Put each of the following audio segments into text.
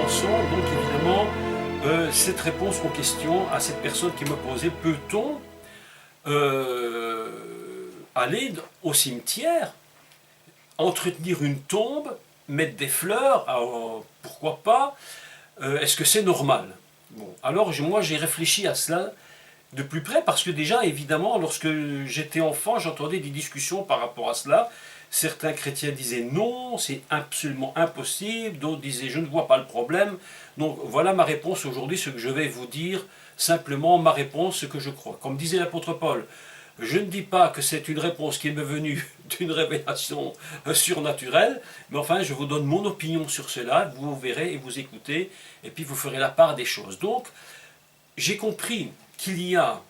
commençons donc évidemment cette réponse aux questions à cette personne qui me posait: peut-on aller au cimetière, entretenir une tombe, mettre des fleurs, alors, pourquoi pas, est-ce que c'est normal? Bon, alors moi j'ai réfléchi à cela de plus près, parce que déjà évidemment lorsque j'étais enfant j'entendais des discussions par rapport à cela. Certains chrétiens disaient non, c'est absolument impossible, d'autres disaient je ne vois pas le problème. Donc voilà ma réponse aujourd'hui, ce que je vais vous dire, simplement ma réponse, ce que je crois. Comme disait l'apôtre Paul, je ne dis pas que c'est une réponse qui m'est venue d'une révélation surnaturelle, mais enfin je vous donne mon opinion sur cela, vous verrez et vous écoutez, et puis vous ferez la part des choses. Donc j'ai compris qu'il y a,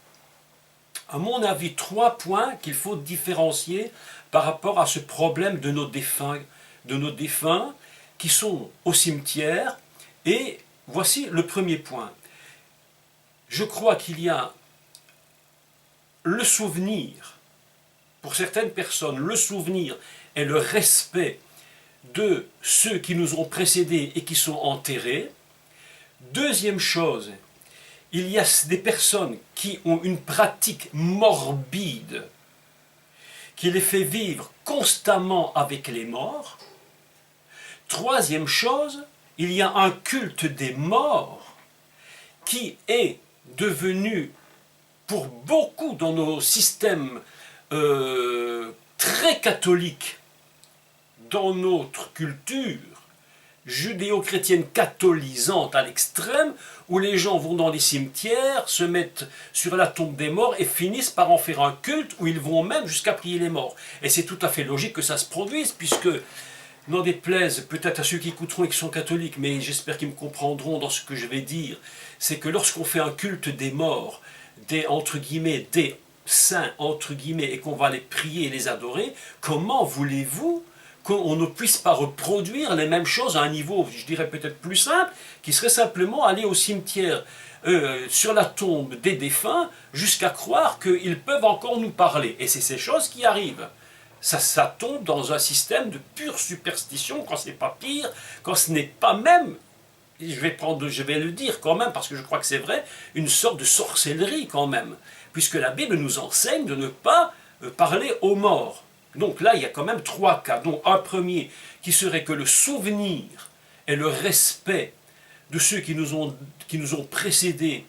à mon avis, 3 points qu'il faut différencier par rapport à ce problème de nos défunts qui sont au cimetière. Et voici le premier point. Je crois qu'il y a le souvenir, pour certaines personnes, le souvenir et le respect de ceux qui nous ont précédés et qui sont enterrés. Deuxième chose, il y a des personnes qui ont une pratique morbide qui les fait vivre constamment avec les morts. Troisième chose, il y a un culte des morts qui est devenu, pour beaucoup dans nos systèmes très catholiques, dans notre culture judéo-chrétienne catholisante à l'extrême, où les gens vont dans les cimetières, se mettent sur la tombe des morts et finissent par en faire un culte où ils vont même jusqu'à prier les morts. Et c'est tout à fait logique que ça se produise, puisque, n'en déplaise peut-être à ceux qui écouteront et qui sont catholiques, mais j'espère qu'ils me comprendront dans ce que je vais dire, c'est que lorsqu'on fait un culte des morts, entre guillemets, des saints, entre guillemets, et qu'on va les prier et les adorer, comment voulez-vous qu'on ne puisse pas reproduire les mêmes choses à un niveau, je dirais peut-être plus simple, qui serait simplement aller au cimetière sur la tombe des défunts, jusqu'à croire qu'ils peuvent encore nous parler. Et c'est ces choses qui arrivent. Ça tombe dans un système de pure superstition, quand ce n'est pas pire, quand ce n'est pas même, je vais le dire quand même, parce que je crois que c'est vrai, une sorte de sorcellerie quand même, puisque la Bible nous enseigne de ne pas parler aux morts. Donc là, il y a quand même 3 cas, dont un premier qui serait que le souvenir et le respect de ceux qui nous ont précédés,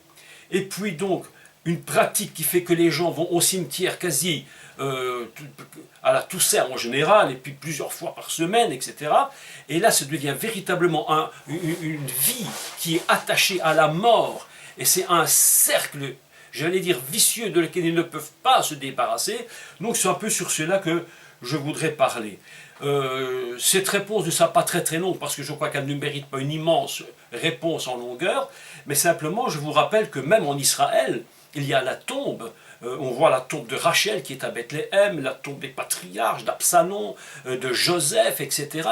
et puis donc une pratique qui fait que les gens vont au cimetière quasi à la Toussaint en général, et puis plusieurs fois par semaine, etc. Et là, ça devient véritablement une vie qui est attachée à la mort, et c'est un cercle, j'allais dire vicieux, de lequel ils ne peuvent pas se débarrasser. Donc c'est un peu sur cela que je voudrais parler. Cette réponse ne sera pas très très longue, parce que je crois qu'elle ne mérite pas une immense réponse en longueur, mais simplement je vous rappelle que même en Israël, il y a la tombe, on voit la tombe de Rachel qui est à Bethléem, la tombe des patriarches, d'Absalom, de Joseph, etc.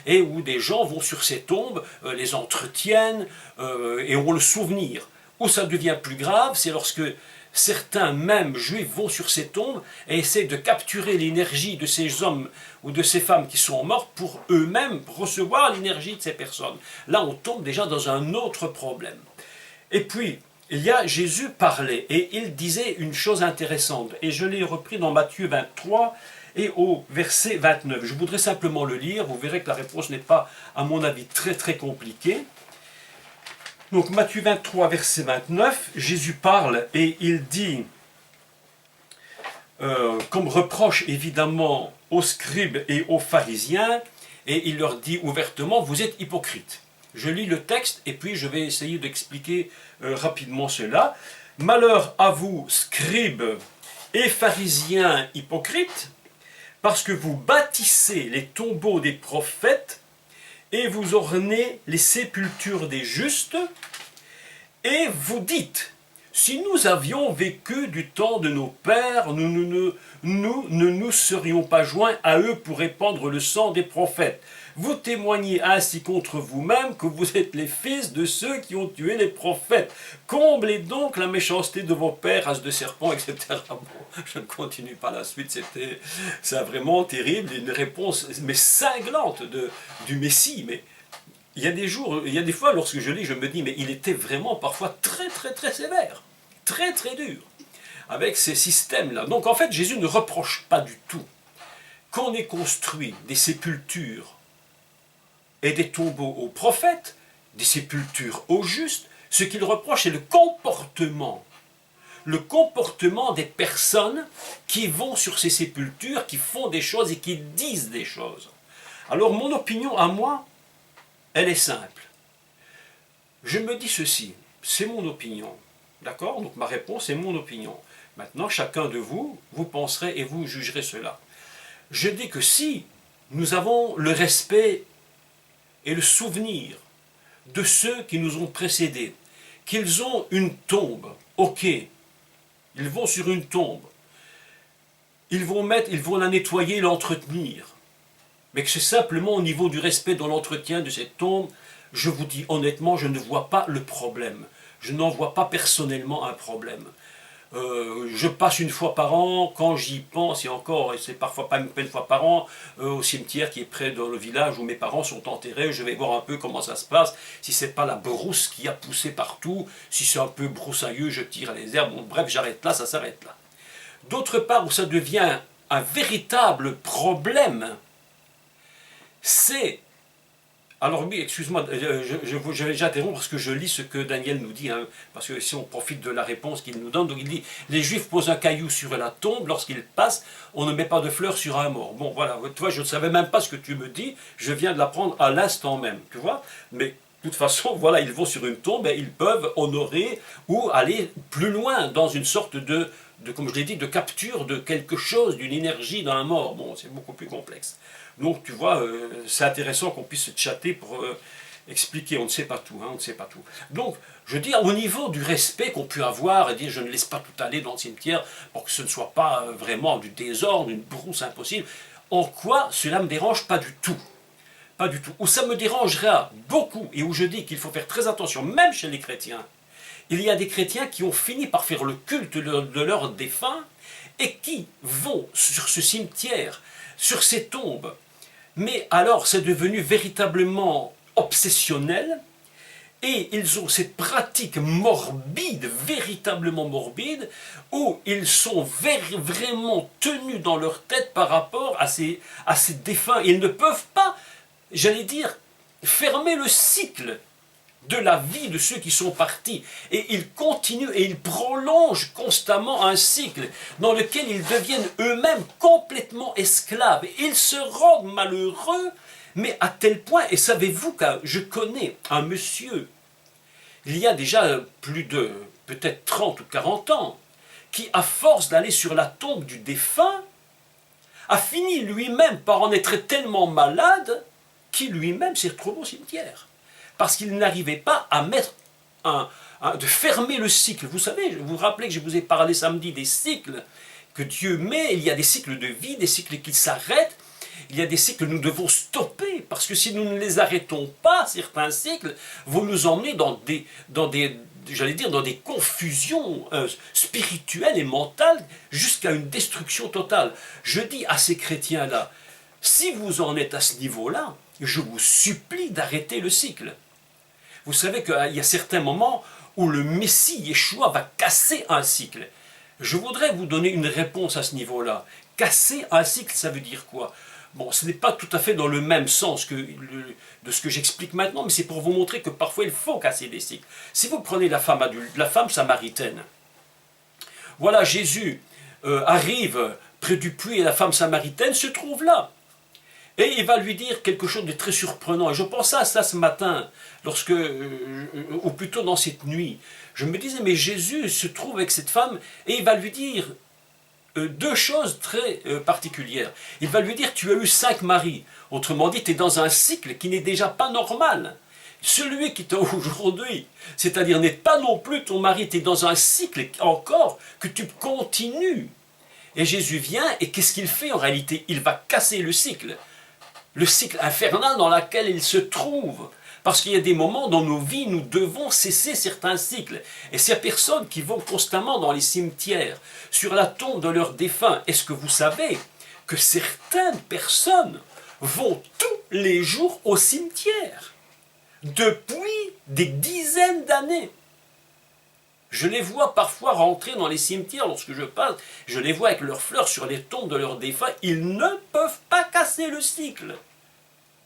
Et où des gens vont sur ces tombes, les entretiennent et ont le souvenir. Où ça devient plus grave, c'est lorsque certains mêmes juifs vont sur ces tombes et essaient de capturer l'énergie de ces hommes ou de ces femmes qui sont mortes pour eux-mêmes recevoir l'énergie de ces personnes. Là, on tombe déjà dans un autre problème. Et puis, Jésus parlait et il disait une chose intéressante, et je l'ai repris dans Matthieu 23 et au verset 29. Je voudrais simplement le lire, vous verrez que la réponse n'est pas, à mon avis, très très compliquée. Donc Matthieu 23, verset 29, Jésus parle et il dit, comme reproche évidemment aux scribes et aux pharisiens, et il leur dit ouvertement, vous êtes hypocrites. Je lis le texte et puis je vais essayer d'expliquer rapidement cela. Malheur à vous, scribes et pharisiens hypocrites, parce que vous bâtissez les tombeaux des prophètes et vous ornez les sépultures des justes, et vous dites, si nous avions vécu du temps de nos pères, nous ne nous serions pas joints à eux pour répandre le sang des prophètes. Vous témoignez ainsi contre vous-même que vous êtes les fils de ceux qui ont tué les prophètes. Comblez donc la méchanceté de vos pères, race de serpents, etc. Bon, je ne continue pas la suite, c'est vraiment terrible, une réponse mais cinglante du Messie, mais il y a des jours, il y a des fois, lorsque je lis, je me dis, mais il était vraiment parfois très, très, très sévère, très, très dur, avec ces systèmes-là. Donc en fait, Jésus ne reproche pas du tout qu'on ait construit des sépultures et des tombeaux aux prophètes, des sépultures aux justes. Ce qu'il reproche, c'est le comportement des personnes qui vont sur ces sépultures, qui font des choses et qui disent des choses. Alors mon opinion à moi, elle est simple. Je me dis ceci, c'est mon opinion, d'accord? Donc ma réponse est mon opinion. Maintenant, chacun de vous, vous penserez et vous jugerez cela. Je dis que si nous avons le respect et le souvenir de ceux qui nous ont précédés, qu'ils ont une tombe, ok, ils vont sur une tombe, ils vont la nettoyer, l'entretenir, mais que c'est simplement au niveau du respect dans l'entretien de cette tombe, je vous dis honnêtement, je ne vois pas le problème. Je n'en vois pas personnellement un problème. Je passe une fois par an, quand j'y pense, et encore, et c'est parfois pas une fois par an, au cimetière qui est près dans le village où mes parents sont enterrés, je vais voir un peu comment ça se passe, si c'est pas la brousse qui a poussé partout, si c'est un peu broussailleux, je tire les herbes, bon, bref, j'arrête là, ça s'arrête là. D'autre part, où ça devient un véritable problème, c'est... Alors oui, excuse-moi, j'interromps parce que je lis ce que Daniel nous dit, hein, parce que si on profite de la réponse qu'il nous donne, donc il dit, les Juifs posent un caillou sur la tombe, lorsqu'ils passent, on ne met pas de fleurs sur un mort. Bon voilà, tu vois, je ne savais même pas ce que tu me dis, je viens de l'apprendre à l'instant même, tu vois, mais de toute façon, voilà, ils vont sur une tombe et ils peuvent honorer ou aller plus loin dans une sorte de comme je l'ai dit, de capture de quelque chose, d'une énergie dans un mort. Bon, c'est beaucoup plus complexe. Donc, tu vois, c'est intéressant qu'on puisse se chatter pour expliquer. On ne sait pas tout, hein, on ne sait pas tout. Donc, je dis, au niveau du respect qu'on peut avoir, et dire, je ne laisse pas tout aller dans le cimetière pour que ce ne soit pas vraiment du désordre, une brousse impossible, en quoi cela ne me dérange pas du tout. Pas du tout. Où ça me dérangera beaucoup, et où je dis qu'il faut faire très attention, même chez les chrétiens, il y a des chrétiens qui ont fini par faire le culte de leurs défunts et qui vont sur ce cimetière, sur ces tombes. Mais alors c'est devenu véritablement obsessionnel et ils ont cette pratique morbide, véritablement morbide, où ils sont vraiment tenus dans leur tête par rapport à ces défunts. Ils ne peuvent pas, j'allais dire, fermer le cycle de la vie de ceux qui sont partis. Et ils continuent et ils prolongent constamment un cycle dans lequel ils deviennent eux-mêmes complètement esclaves. Et ils se rendent malheureux, mais à tel point, et savez-vous que je connais un monsieur, il y a déjà plus de peut-être 30 ou 40 ans, qui à force d'aller sur la tombe du défunt, a fini lui-même par en être tellement malade, qu'il lui-même s'est retrouvé au cimetière. Parce qu'il n'arrivait pas à mettre de fermer le cycle. Vous savez, vous vous rappelez que je vous ai parlé samedi des cycles que Dieu met. Il y a des cycles de vie, des cycles qui s'arrêtent. Il y a des cycles que nous devons stopper, parce que si nous ne les arrêtons pas, certains cycles vont nous emmener dans des confusions spirituelles et mentales jusqu'à une destruction totale. Je dis à ces chrétiens-là, si vous en êtes à ce niveau-là, je vous supplie d'arrêter le cycle. Vous savez qu'il y a certains moments où le Messie Yeshua va casser un cycle. Je voudrais vous donner une réponse à ce niveau-là. Casser un cycle, ça veut dire quoi? Bon, ce n'est pas tout à fait dans le même sens de ce que j'explique maintenant, mais c'est pour vous montrer que parfois il faut casser des cycles. Si vous prenez la femme adulte, la femme samaritaine, voilà, Jésus arrive près du puits et la femme samaritaine se trouve là. Et il va lui dire quelque chose de très surprenant. Et je pensais à ça ce matin, ou plutôt dans cette nuit. Je me disais, mais Jésus se trouve avec cette femme et il va lui dire deux choses très particulières. Il va lui dire, tu as eu 5 maris. Autrement dit, tu es dans un cycle qui n'est déjà pas normal. Celui qui t'a aujourd'hui, c'est-à-dire n'est pas non plus ton mari, tu es dans un cycle encore que tu continues. Et Jésus vient et qu'est-ce qu'il fait en réalité? Il va casser le cycle infernal dans lequel il se trouve. Parce qu'il y a des moments dans nos vies, nous devons cesser certains cycles. Et ces personnes qui vont constamment dans les cimetières, sur la tombe de leurs défunts, est-ce que vous savez que certaines personnes vont tous les jours au cimetière? depuis des dizaines d'années. Je les vois parfois rentrer dans les cimetières lorsque je passe, je les vois avec leurs fleurs sur les tombes de leurs défunts, ils ne peuvent pas casser le cycle.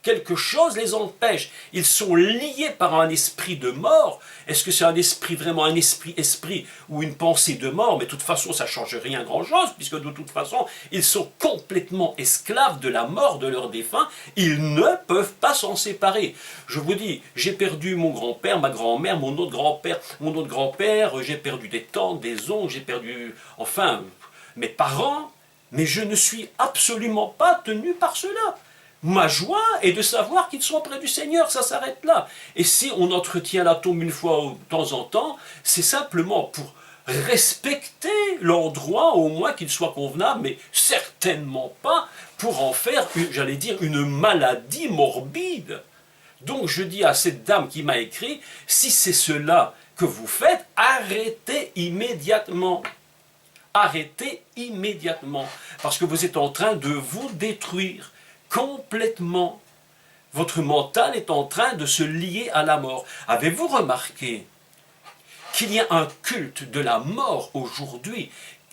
Quelque chose les empêche. Ils sont liés par un esprit de mort. Est-ce que c'est un esprit, vraiment un esprit ou une pensée de mort? Mais de toute façon, ça ne change rien grand-chose, puisque de toute façon, ils sont complètement esclaves de la mort de leurs défunts. Ils ne peuvent pas s'en séparer. Je vous dis, j'ai perdu mon grand-père, ma grand-mère, mon autre grand-père, j'ai perdu des tantes, des oncles, j'ai perdu, enfin, mes parents, mais je ne suis absolument pas tenu par cela. Ma joie est de savoir qu'ils sont près du Seigneur, ça s'arrête là. Et si on entretient la tombe une fois de temps en temps, c'est simplement pour respecter l'endroit, au moins qu'il soit convenable, mais certainement pas pour en faire, j'allais dire, une maladie morbide. Donc je dis à cette dame qui m'a écrit, si c'est cela que vous faites, arrêtez immédiatement. Arrêtez immédiatement, parce que vous êtes en train de vous détruire. Complètement. Votre mental est en train de se lier à la mort. Avez-vous remarqué qu'il y a un culte de la mort aujourd'hui?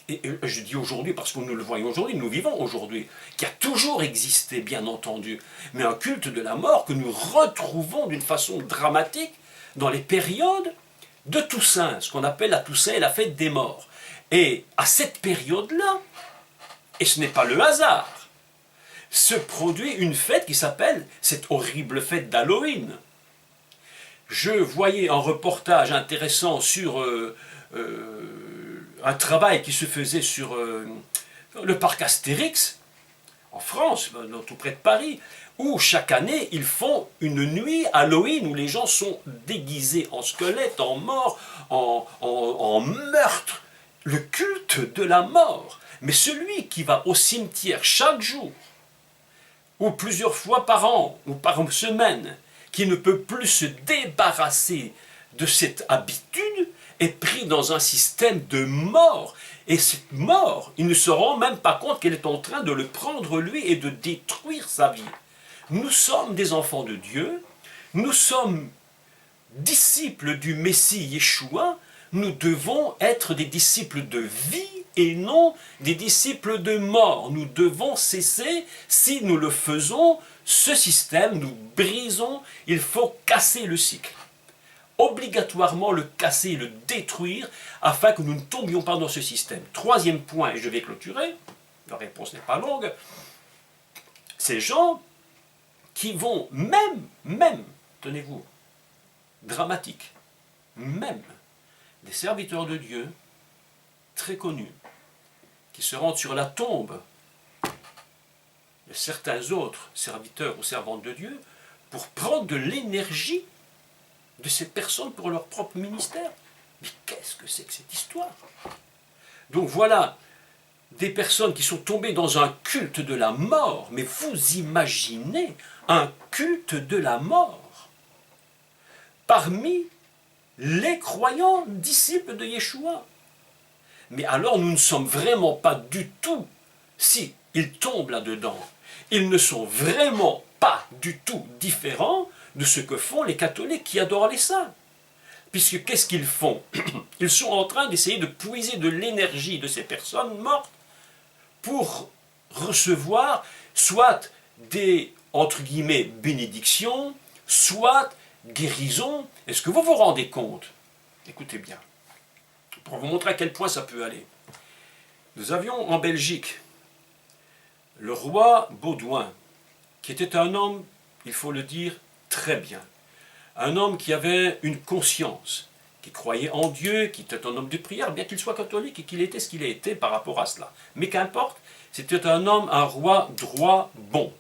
Et je dis aujourd'hui parce que nous le voyons aujourd'hui, nous vivons aujourd'hui, qui a toujours existé, bien entendu, mais un culte de la mort que nous retrouvons d'une façon dramatique dans les périodes de Toussaint, ce qu'on appelle la Toussaint et la fête des morts. Et à cette période-là, et ce n'est pas le hasard, se produit une fête qui s'appelle cette horrible fête d'Halloween. Je voyais un reportage intéressant sur un travail qui se faisait sur le parc Astérix, en France, tout près de Paris, où chaque année ils font une nuit Halloween où les gens sont déguisés en squelettes, en morts, en meurtres. Le culte de la mort. Mais celui qui va au cimetière chaque jour, ou plusieurs fois par an, ou par semaine, qui ne peut plus se débarrasser de cette habitude, est pris dans un système de mort. Et cette mort, il ne se rend même pas compte qu'elle est en train de le prendre lui et de détruire sa vie. Nous sommes des enfants de Dieu, nous sommes disciples du Messie Yeshua, nous devons être des disciples de vie et non des disciples de mort. Nous devons cesser, si nous le faisons, ce système, nous brisons, il faut casser le cycle. Obligatoirement le casser, le détruire, afin que nous ne tombions pas dans ce système. Troisième point, et je vais clôturer, la réponse n'est pas longue, ces gens qui vont même, tenez-vous, dramatique, même des serviteurs de Dieu très connus, qui se rendent sur la tombe de certains autres serviteurs ou servantes de Dieu pour prendre de l'énergie de ces personnes pour leur propre ministère. Mais qu'est-ce que c'est que cette histoire? Donc voilà des personnes qui sont tombées dans un culte de la mort, mais vous imaginez un culte de la mort parmi les croyants disciples de Yeshua. Mais alors nous ne sommes vraiment pas du tout, si ils tombent là-dedans, ils ne sont vraiment pas du tout différents de ce que font les catholiques qui adorent les saints. Puisque qu'est-ce qu'ils font? Ils sont en train d'essayer de puiser de l'énergie de ces personnes mortes pour recevoir soit des, entre guillemets, bénédictions, soit guérison. Est-ce que vous vous rendez compte? Écoutez bien, pour vous montrer à quel point ça peut aller. Nous avions en Belgique le roi Baudouin, qui était un homme, il faut le dire, très bien. Un homme qui avait une conscience, qui croyait en Dieu, qui était un homme de prière, bien qu'il soit catholique et qu'il était ce qu'il a été par rapport à cela. Mais qu'importe, c'était un homme, un roi droit, bon.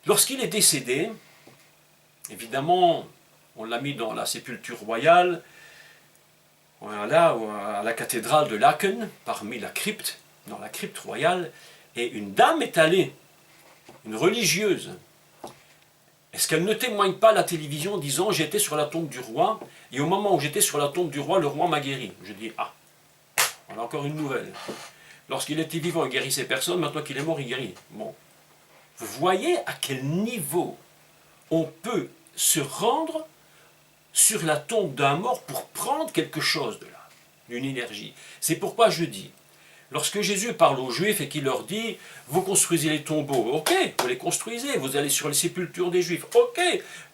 Lorsqu'il est décédé, évidemment, on l'a mis dans la sépulture royale, voilà, à la cathédrale de Laeken, parmi la crypte, dans la crypte royale, et une dame est allée, une religieuse. Est-ce qu'elle ne témoigne pas à la télévision en disant « J'étais sur la tombe du roi, et au moment où j'étais sur la tombe du roi, le roi m'a guéri ». Je dis « Ah, on a encore une nouvelle. Lorsqu'il était vivant, il guérissait personne, maintenant qu'il est mort, il guérit. » Bon. Vous voyez à quel niveau on peut se rendre sur la tombe d'un mort pour prendre quelque chose de là, d'une énergie. C'est pourquoi je dis, lorsque Jésus parle aux Juifs et qu'il leur dit « Vous construisez les tombeaux, ok, vous les construisez, vous allez sur les sépultures des Juifs, ok,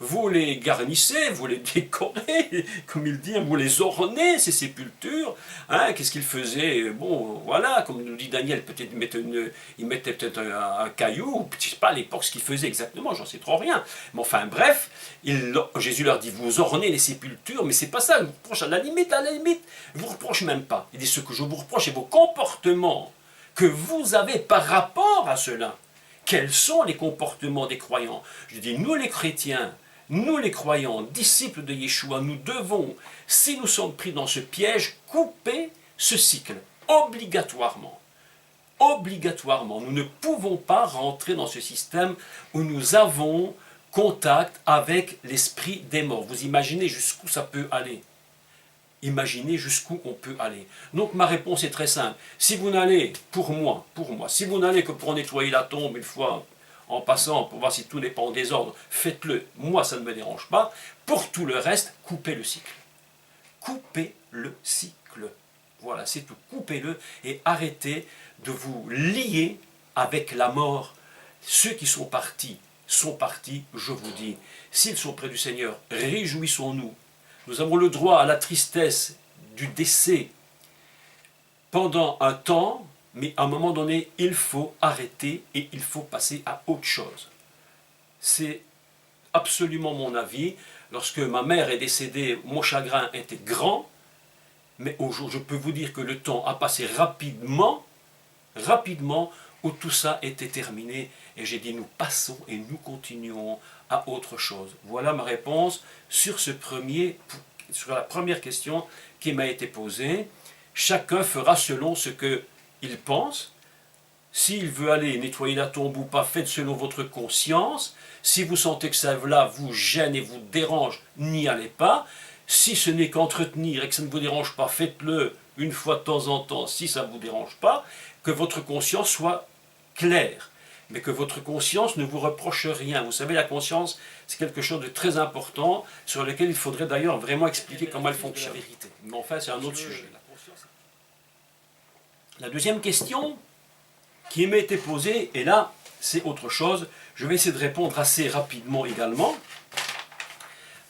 vous les garnissez, vous les décorez, comme il dit, vous les ornez, ces sépultures. Hein, qu'est-ce qu'ils faisaient? Bon, voilà, comme nous dit Daniel, peut-être il mettait peut-être un caillou, je ne sais pas à l'époque ce qu'ils faisaient exactement, j'en sais trop rien. Mais enfin, bref, Jésus leur dit « Vous ornez les sépultures, mais c'est pas ça, je vous reproche à la limite, je vous reproche même pas. Il dit « Ce que je vous reproche, c'est vos comportements que vous avez par rapport à cela. Quels sont les comportements des croyants? Je dis, nous les chrétiens, nous les croyants, disciples de Yeshua, nous devons, si nous sommes pris dans ce piège, couper ce cycle, obligatoirement. Obligatoirement. Nous ne pouvons pas rentrer dans ce système où nous avons contact avec l'esprit des morts. Vous imaginez jusqu'où ça peut aller? Imaginez jusqu'où on peut aller. Donc ma réponse est très simple. Si vous n'allez, pour moi, si vous n'allez que pour nettoyer la tombe une fois en passant, pour voir si tout n'est pas en désordre, faites-le. Moi, ça ne me dérange pas. Pour tout le reste, coupez le cycle. Coupez le cycle. Voilà, c'est tout. Coupez-le et arrêtez de vous lier avec la mort. Ceux qui sont partis, je vous dis. S'ils sont près du Seigneur, réjouissons-nous. Nous avons le droit à la tristesse du décès pendant un temps, mais à un moment donné, il faut arrêter et il faut passer à autre chose. C'est absolument mon avis. Lorsque ma mère est décédée, mon chagrin était grand, mais aujourd'hui, je peux vous dire que le temps a passé rapidement, où tout ça était terminé. Et j'ai dit, nous passons et nous continuons à autre chose. Voilà ma réponse sur la première question qui m'a été posée. Chacun fera selon ce qu'il pense. S'il veut aller nettoyer la tombe ou pas, faites selon votre conscience. Si vous sentez que ça vous gêne et vous dérange, n'y allez pas. Si ce n'est qu'entretenir et que ça ne vous dérange pas, faites-le une fois de temps en temps si ça ne vous dérange pas. Que votre conscience soit claire. Mais que votre conscience ne vous reproche rien. Vous savez, la conscience, c'est quelque chose de très important, sur lequel il faudrait d'ailleurs vraiment expliquer comment elle fonctionne. Mais enfin, c'est un autre sujet. La deuxième question qui m'a été posée, et là, c'est autre chose. Je vais essayer de répondre assez rapidement également,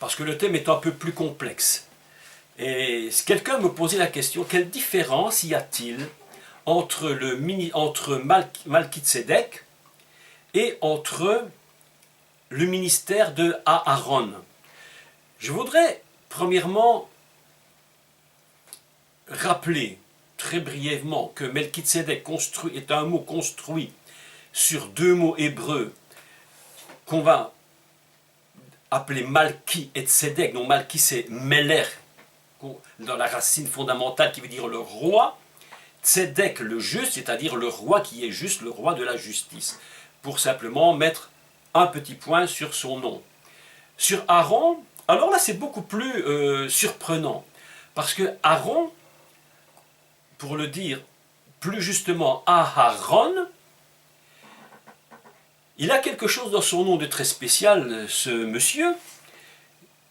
parce que le thème est un peu plus complexe. Et quelqu'un me posait la question, quelle différence y a-t-il entre Malkitsédek et entre le ministère de Aaron? Je voudrais premièrement rappeler très brièvement que Melchitsédek est un mot construit sur deux mots hébreux qu'on va appeler Malki et Tzedek. Donc Malki c'est Meler, dans la racine fondamentale qui veut dire le roi. Tzedek le juste, c'est-à-dire le roi qui est juste, le roi de la justice. Pour simplement mettre un petit point sur son nom. Sur Aaron, alors là c'est beaucoup plus surprenant, parce que Aaron, pour le dire plus justement Aharon, il a quelque chose dans son nom de très spécial, ce monsieur,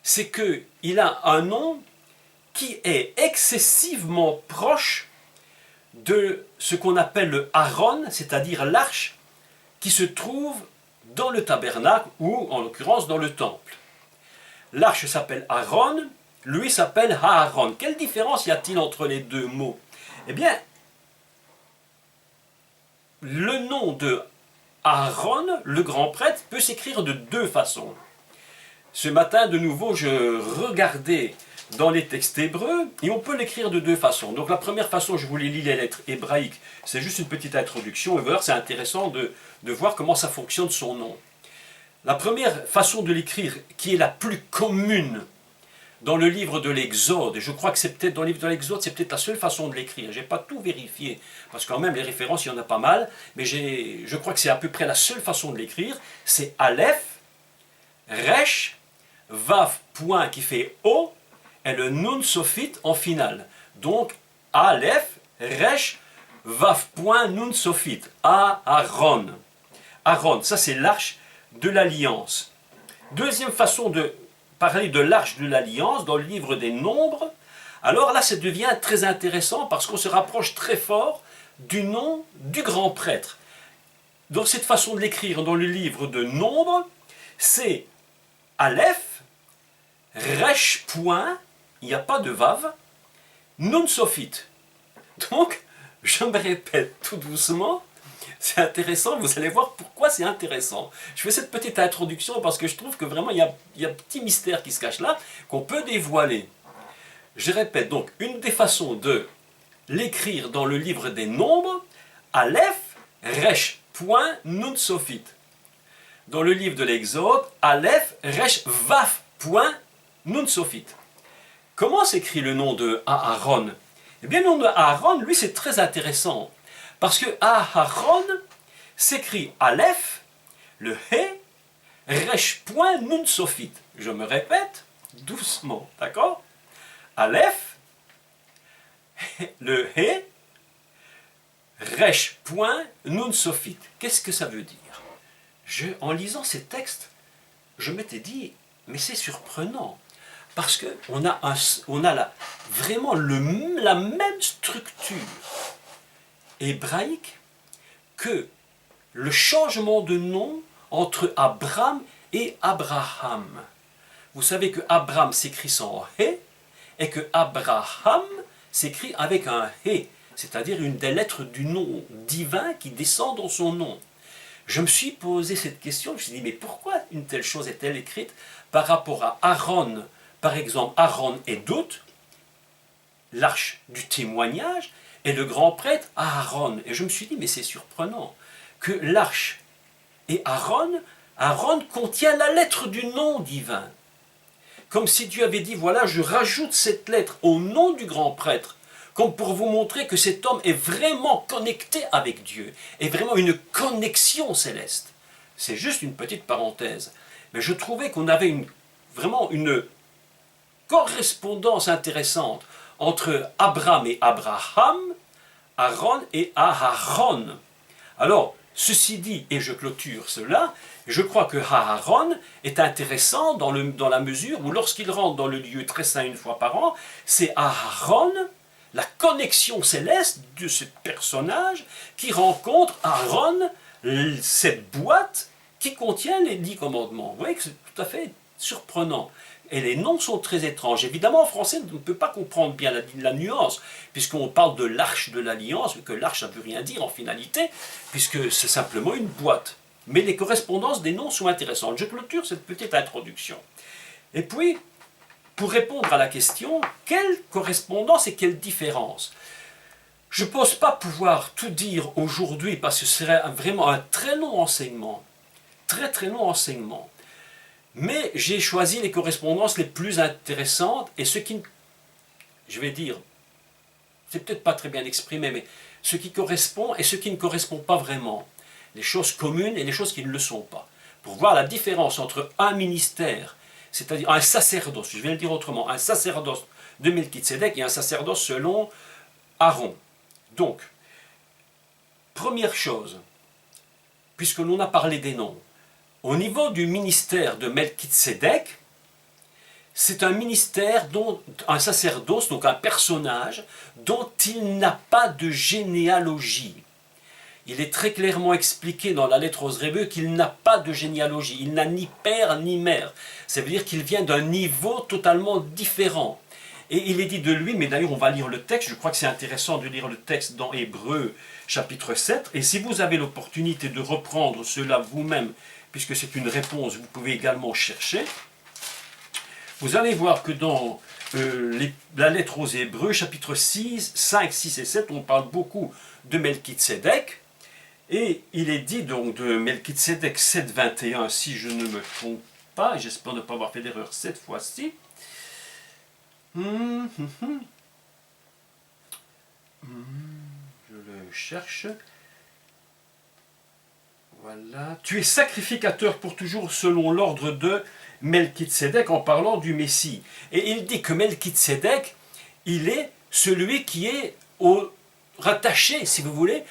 c'est qu'il a un nom qui est excessivement proche de ce qu'on appelle le Aaron, c'est-à-dire l'arche qui se trouve dans le tabernacle ou en l'occurrence dans le temple. L'arche s'appelle Aaron, lui s'appelle Aaron. Quelle différence y a-t-il entre les deux mots? Eh bien, le nom de Aaron, le grand prêtre, peut s'écrire de deux façons. Ce matin, de nouveau, je regardais dans les textes hébreux, et on peut l'écrire de deux façons. Donc la première façon, je vous lis les lettres hébraïques, c'est juste une petite introduction, et voilà, c'est intéressant de voir comment ça fonctionne son nom. La première façon de l'écrire, qui est la plus commune dans le livre de l'Exode, et je crois que c'est peut-être dans le livre de l'Exode, c'est peut-être la seule façon de l'écrire, je n'ai pas tout vérifié, parce que quand même les références, il y en a pas mal, mais je crois que c'est à peu près la seule façon de l'écrire, c'est Aleph, Resh, Vav, point qui fait O, et le Nun Sophite en finale. Donc, Aleph, Resh, Vav, point, Nun Sophite. Aaron. Aaron, ça c'est l'arche de l'alliance. Deuxième façon de parler de l'arche de l'alliance dans le livre des Nombres. Alors là, ça devient très intéressant parce qu'on se rapproche très fort du nom du grand prêtre. Donc cette façon de l'écrire dans le livre de Nombres, c'est Aleph, Resh point, il n'y a pas de Vav, Nun Sophite. Donc, je me répète tout doucement, c'est intéressant, vous allez voir pourquoi c'est intéressant. Je fais cette petite introduction parce que je trouve que vraiment il y a un petit mystère qui se cache là, qu'on peut dévoiler. Je répète donc, une des façons de l'écrire dans le livre des Nombres, Aleph, Resh, point, Nun Sophite. Dans le livre de l'Exode, Aleph, Resh, Vaf, point, Nun Sophite. Comment s'écrit le nom de Aaron? Eh bien, le nom de Aaron, lui, c'est très intéressant. Parce que Aaron s'écrit Aleph, le He, Resh, point, Nun Sophite. Je me répète doucement, d'accord? Aleph, le He, Resh, point, Nun Sophite. Qu'est-ce que ça veut dire? En lisant ces textes, je m'étais dit, mais c'est surprenant, parce qu'on a vraiment la même structure hébraïque que le changement de nom entre Abraham et Abraham. Vous savez que Abraham s'écrit sans He, et que Abraham s'écrit avec un He, c'est-à-dire une des lettres du nom divin qui descend dans son nom. Je me suis posé cette question, je me suis dit, mais pourquoi une telle chose est-elle écrite par rapport à Aaron, par exemple, Aaron et Dout, l'arche du témoignage, et le grand prêtre Aaron. Et je me suis dit, mais c'est surprenant que l'arche et Aaron contient la lettre du nom divin. Comme si Dieu avait dit, voilà, je rajoute cette lettre au nom du grand prêtre, comme pour vous montrer que cet homme est vraiment connecté avec Dieu, et vraiment une connexion céleste. C'est juste une petite parenthèse. Mais je trouvais qu'on avait vraiment une correspondance intéressante entre Abraham et Abraham, Aaron et Aharon. Alors, ceci dit, et je clôture cela, je crois que Aaron est intéressant dans la mesure où lorsqu'il rentre dans le lieu très saint une fois par an, c'est Aaron, la connexion céleste de ce personnage qui rencontre Aaron, cette boîte qui contient les 10 commandements. Vous voyez que c'est tout à fait surprenant. Et les noms sont très étranges. Évidemment, en français, on ne peut pas comprendre bien la nuance, puisqu'on parle de l'arche de l'alliance, mais que l'arche, ça ne veut rien dire en finalité, puisque c'est simplement une boîte. Mais les correspondances des noms sont intéressantes. Je clôture cette petite introduction. Et puis, pour répondre à la question, quelle correspondance et quelle différence? Je ne pense pas pouvoir tout dire aujourd'hui, parce que ce serait vraiment un très long enseignement. Très très long enseignement. Mais j'ai choisi les correspondances les plus intéressantes et ce qui, je vais dire, c'est peut-être pas très bien exprimé, mais ce qui correspond et ce qui ne correspond pas vraiment. Les choses communes et les choses qui ne le sont pas. Pour voir la différence entre un ministère, c'est-à-dire un sacerdoce, je vais le dire autrement, un sacerdoce de Melchizedek et un sacerdoce selon Aaron. Donc, première chose, puisque l'on a parlé des noms, au niveau du ministère de Melchizedek, c'est un ministère, un sacerdoce, donc un personnage, dont il n'a pas de généalogie. Il est très clairement expliqué dans la lettre aux Hébreux qu'il n'a pas de généalogie, il n'a ni père ni mère. Ça veut dire qu'il vient d'un niveau totalement différent. Et il est dit de lui, mais d'ailleurs on va lire le texte, je crois que c'est intéressant de lire le texte dans Hébreux chapitre 7, et si vous avez l'opportunité de reprendre cela vous-même, puisque c'est une réponse, vous pouvez également chercher. Vous allez voir que dans la lettre aux Hébreux, chapitre 6, 5, 6 et 7, on parle beaucoup de Melchizedek. Et il est dit donc de Melchizedek 7, 21, si je ne me trompe pas, et j'espère ne pas avoir fait d'erreur cette fois-ci. Je le cherche. Voilà. Tu es sacrificateur pour toujours selon l'ordre de Melchizedek en parlant du Messie. Et il dit que Melchizedek, il est celui qui est rattaché, si vous voulez,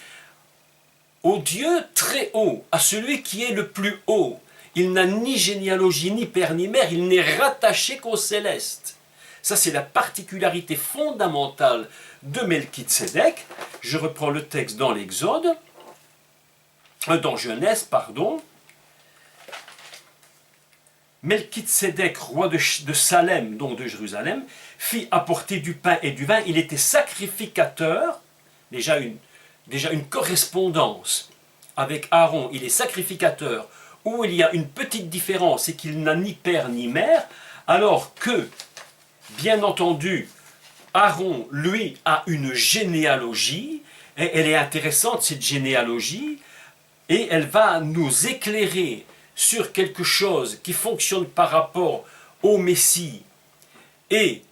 au Dieu très haut, à celui qui est le plus haut. Il n'a ni généalogie, ni père, ni mère, il n'est rattaché qu'au céleste. Ça, c'est la particularité fondamentale de Melchitsédek. Je reprends le texte dans l'Exode, dans Genèse, pardon. Melchitsédek, roi de Salem, donc de Jérusalem, fit apporter du pain et du vin. Il était sacrificateur, déjà une correspondance avec Aaron. Il est sacrificateur, où il y a une petite différence, c'est qu'il n'a ni père ni mère, alors que, bien entendu, Aaron, lui, a une généalogie, et elle est intéressante, cette généalogie, et elle va nous éclairer sur quelque chose qui fonctionne par rapport au Messie et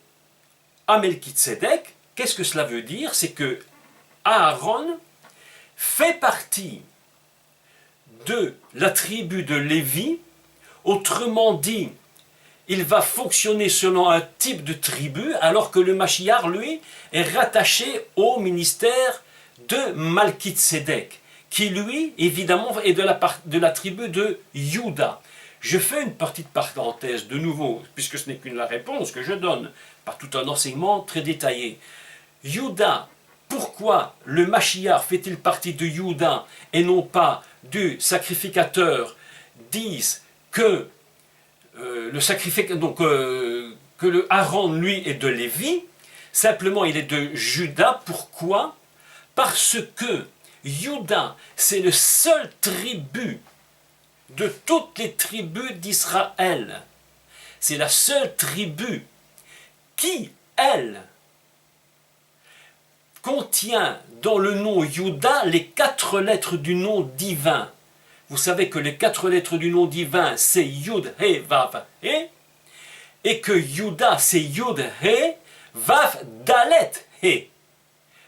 à Melchitsédek. Qu'est-ce que cela veut dire? C'est que Aaron fait partie de la tribu de Lévi, autrement dit, il va fonctionner selon un type de tribu, alors que le Mashiach, lui, est rattaché au ministère de Melchitsédek, qui lui, évidemment, est de la tribu de Juda. Je fais une petite parenthèse de nouveau, puisque ce n'est qu'une la réponse que je donne, par tout un enseignement très détaillé. Juda, pourquoi le Mashiach fait-il partie de Juda et non pas du sacrificateur? Disent que que le Aaron, lui, est de Lévi, simplement il est de Juda. Pourquoi? Parce que Juda, c'est le seul tribu de toutes les tribus d'Israël. C'est la seule tribu qui, elle, contient dans le nom Juda les 4 lettres du nom divin. Vous savez que les 4 lettres du nom divin, c'est Yud, He, Vav, He, et que Juda, c'est Yud, He, Vav, Dalet, He.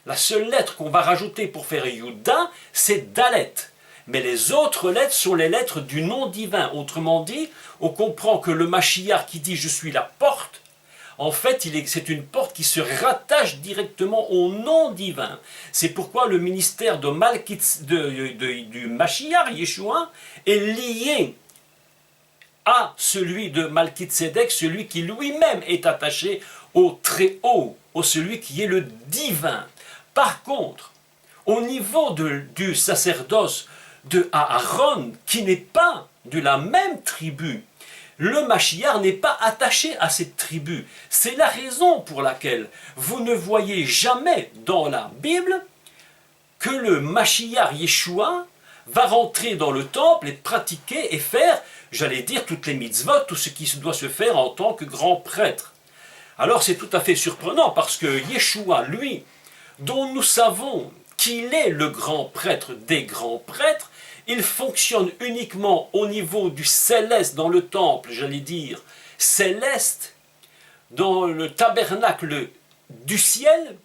La seule lettre qu'on va rajouter pour faire Juda, c'est Dalet. Mais les autres lettres sont les lettres du nom divin. Autrement dit, on comprend que le Mashiach qui dit « je suis la porte », en fait, c'est une porte qui se rattache directement au nom divin. C'est pourquoi le ministère du Mashiach, Yeshua, est lié à celui de Melchitsédek, celui qui lui-même est attaché au très haut, au celui qui est le divin. Par contre, au niveau du sacerdoce de Aaron, qui n'est pas de la même tribu, le Mashiach n'est pas attaché à cette tribu. C'est la raison pour laquelle vous ne voyez jamais dans la Bible que le Mashiach Yeshua va rentrer dans le temple et pratiquer et faire, j'allais dire, toutes les mitzvot, tout ce qui doit se faire en tant que grand prêtre. Alors c'est tout à fait surprenant parce que Yeshua, lui, dont nous savons qu'il est le grand prêtre des grands prêtres, il fonctionne uniquement au niveau du céleste dans le temple, j'allais dire, céleste, dans le tabernacle du ciel,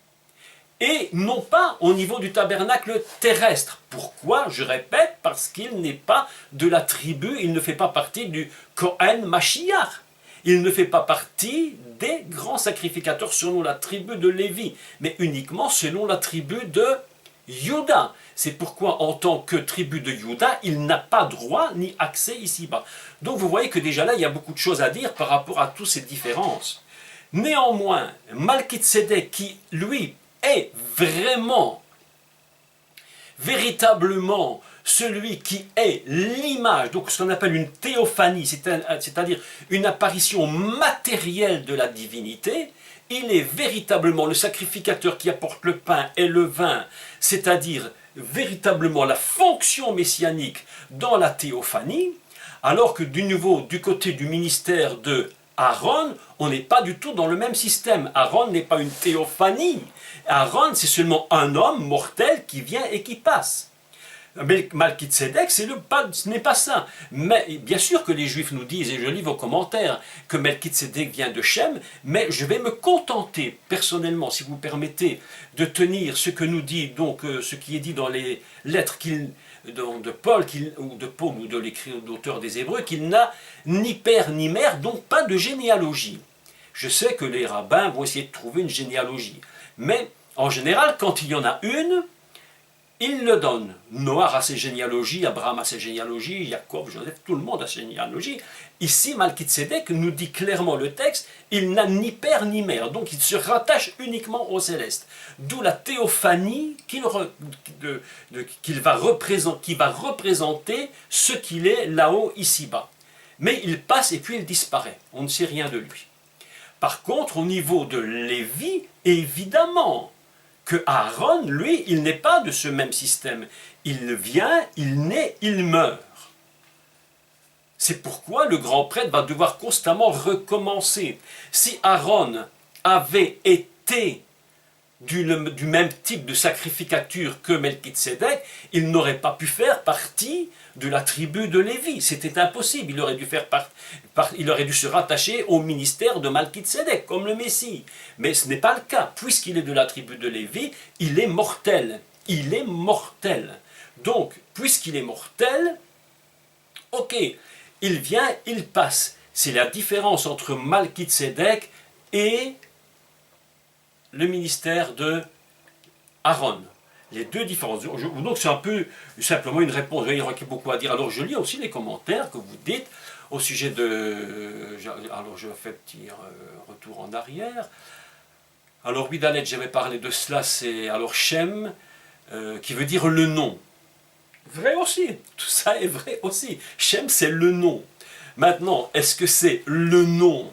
et non pas au niveau du tabernacle terrestre. Pourquoi? Je répète, parce qu'il n'est pas de la tribu, il ne fait pas partie du Kohen Mashiach. Il ne fait pas partie des grands sacrificateurs selon la tribu de Lévi, mais uniquement selon la tribu de Juda. C'est pourquoi, en tant que tribu de Juda, il n'a pas droit ni accès ici-bas. Donc vous voyez que déjà là, il y a beaucoup de choses à dire par rapport à toutes ces différences. Néanmoins, Melchitsédek, qui lui est vraiment, véritablement celui qui est l'image, donc ce qu'on appelle une théophanie, c'est-à-dire une apparition matérielle de la divinité, il est véritablement le sacrificateur qui apporte le pain et le vin, c'est-à-dire véritablement la fonction messianique dans la théophanie, alors que du côté du ministère de Aaron, on n'est pas du tout dans le même système. Aaron n'est pas une théophanie. Aaron, c'est seulement un homme mortel qui vient et qui passe. Melchitsédek, ce n'est pas ça. Mais bien sûr que les Juifs nous disent, et je lis vos commentaires, que Melchitsédek vient de Shem, mais je vais me contenter, personnellement, si vous permettez, de tenir ce que nous dit, donc ce qui est dit dans les lettres de Paul, ou de l'auteur des Hébreux, qu'il n'a ni père ni mère, donc pas de généalogie. Je sais que les rabbins vont essayer de trouver une généalogie, mais en général, quand il y en a une, Il le donne. Noach a ses généalogies, Abraham a ses généalogies, Jacob, Joseph, tout le monde a ses généalogies. Ici, Malkitsédek nous dit clairement le texte, il n'a ni père ni mère, donc il se rattache uniquement au céleste. D'où la théophanie qui va représenter ce qu'il est là-haut, ici-bas. Mais il passe et puis il disparaît. On ne sait rien de lui. Par contre, au niveau de Lévi, évidemment que Aaron, lui, il n'est pas de ce même système. Il vient, il naît, il meurt. C'est pourquoi le grand prêtre va devoir constamment recommencer. Si Aaron avait été du même type de sacrificature que Melchizedek, il n'aurait pas pu faire partie de la tribu de Lévi. C'était impossible. Il aurait dû se rattacher au ministère de Melchizedek, comme le Messie. Mais ce n'est pas le cas. Puisqu'il est de la tribu de Lévi, il est mortel. Il est mortel. Donc, puisqu'il est mortel, ok, il vient, il passe. C'est la différence entre Melchizedek et le ministère de Aaron. Les deux différences. Donc c'est un peu simplement une réponse. Il y aurait beaucoup à dire. Alors je lis aussi les commentaires que vous dites au sujet de... Alors je fais un petit retour en arrière. Alors oui, Dalet, j'avais parlé de cela, c'est alors Shem, qui veut dire le nom. Vrai aussi, tout ça est vrai aussi. Shem, c'est le nom. Maintenant, est-ce que c'est le nom,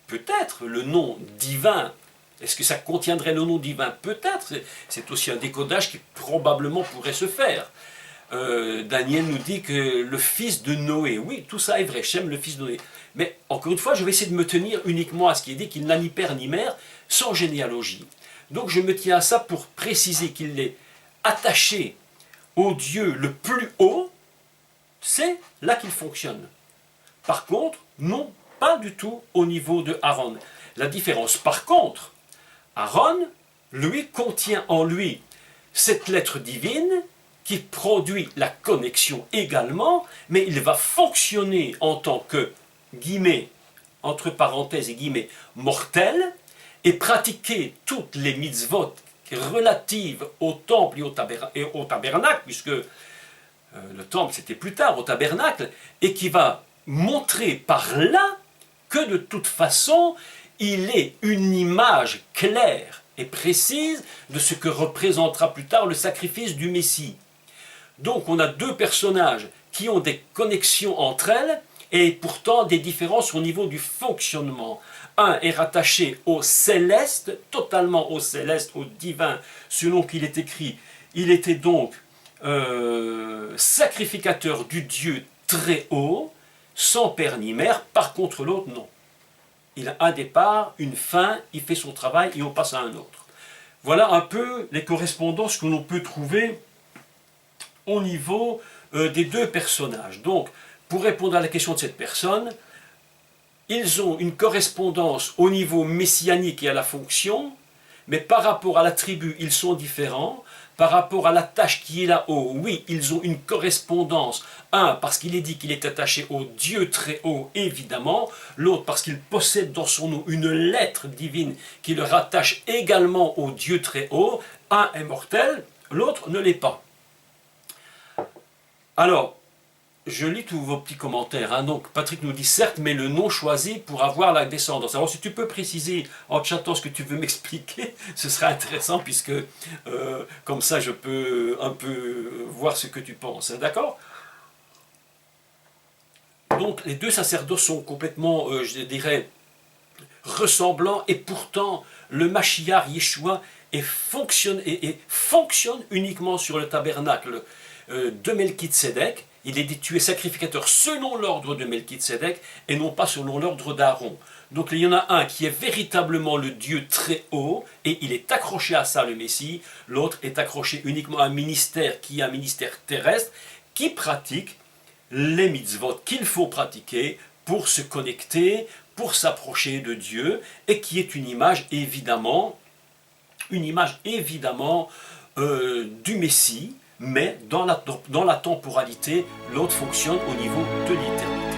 peut-être, le nom divin? Est-ce que ça contiendrait le nom divin? Peut-être. C'est aussi un décodage qui probablement pourrait se faire. Daniel nous dit que le fils de Noé. Oui, tout ça est vrai. Shem, le fils de Noé. Mais encore une fois, je vais essayer de me tenir uniquement à ce qui est dit qu'il n'a ni père ni mère, sans généalogie. Donc je me tiens à ça pour préciser qu'il est attaché au Dieu le plus haut. C'est là qu'il fonctionne. Par contre, non, pas du tout au niveau de Aaron. La différence, par contre, Aaron, lui, contient en lui cette lettre divine qui produit la connexion également, mais il va fonctionner en tant que, guillemets, entre parenthèses et guillemets, mortel, et pratiquer toutes les mitzvot relatives au temple et au tabernacle, puisque le temple c'était plus tard, au tabernacle, et qui va montrer par là que de toute façon, il est une image claire et précise de ce que représentera plus tard le sacrifice du Messie. Donc on a deux personnages qui ont des connexions entre elles et pourtant des différences au niveau du fonctionnement. Un est rattaché au céleste, totalement au céleste, au divin, selon qu'il est écrit. Il était donc sacrificateur du Dieu très haut, sans père ni mère. Par contre l'autre, non. Il a un départ, une fin, il fait son travail et on passe à un autre. Voilà un peu les correspondances que l'on peut trouver au niveau des deux personnages. Donc, pour répondre à la question de cette personne, ils ont une correspondance au niveau messianique et à la fonction, mais par rapport à la tribu, ils sont différents. Par rapport à la tâche qui est là-haut, oui, ils ont une correspondance. Un, parce qu'il est dit qu'il est attaché au Dieu très haut, évidemment. L'autre, parce qu'il possède dans son nom une lettre divine qui le rattache également au Dieu très haut. Un est mortel, l'autre ne l'est pas. Alors, je lis tous vos petits commentaires. Hein. Donc, Patrick nous dit certes, mais le nom choisi pour avoir la descendance. Alors, si tu peux préciser en chatant ce que tu veux m'expliquer, ce serait intéressant puisque comme ça, je peux un peu voir ce que tu penses. Hein, d'accord? Donc, les deux sacerdoces sont complètement, je dirais, ressemblants et pourtant, le Mashiach Yeshua fonctionne uniquement sur le tabernacle de Melchizedek. Il est dit tu es sacrificateur selon l'ordre de Melchizedek et non pas selon l'ordre d'Aaron. Donc il y en a un qui est véritablement le Dieu très haut et il est accroché à ça le Messie. L'autre est accroché uniquement à un ministère qui est un ministère terrestre qui pratique les mitzvot qu'il faut pratiquer pour se connecter, pour s'approcher de Dieu et qui est une image évidemment du Messie. Mais dans la temporalité, l'autre fonctionne au niveau de l'éternité.